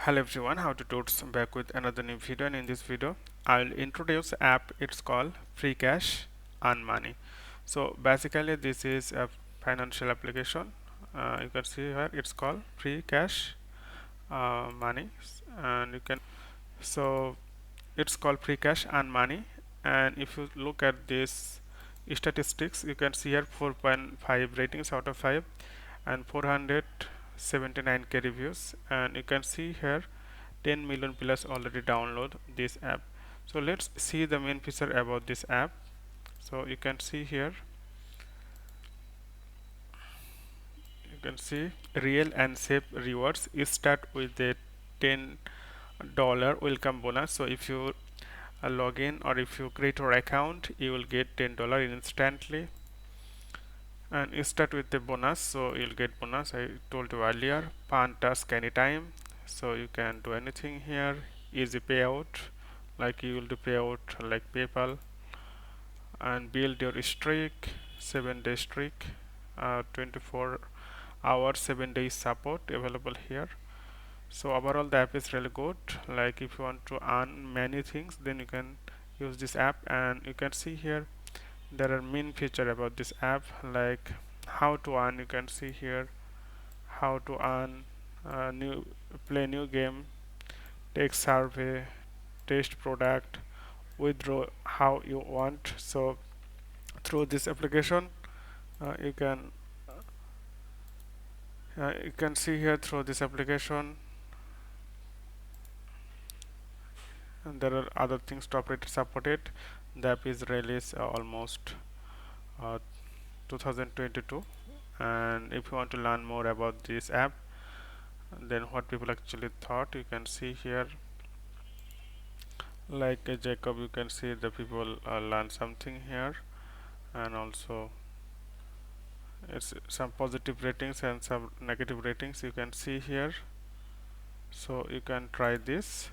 Hello everyone, how to do back with another new video, and in this video I'll introduce app. It's called Freecash Earn Money. So basically this is a financial application. You can see here it's called Freecash Money, and you can so it's called Freecash Earn Money. And if you look at this statistics, you can see here 4.5 ratings out of 5 and 479k reviews, and you can see here 10 million plus already download this app. So let's see the main feature about this app. So you can see here, you can see real and safe rewards. You start with a $10 welcome bonus. So if you log in or if you create your account, you will get $10 instantly, and you start with the bonus. So you'll get bonus. I told you earlier, pan task anytime, so you can do anything here. Easy payout, like you will do payout like PayPal, and build your streak, 7-day streak, 24 hours 7 days support available here. So overall the app is really good. Like if you want to earn many things, then you can use this app. And you can see here there are main feature about this app, like how to earn. You can see here how to earn, new play new game, take survey, test product, withdraw how you want. So through this application, you can see here through this application, and there are other things to operate support it. The app is released almost uh, 2022. And if you want to learn more about this app, then what people actually thought, you can see here, like Jacob, you can see the people learn something here, and also it's some positive ratings and some negative ratings you can see here. So you can try this.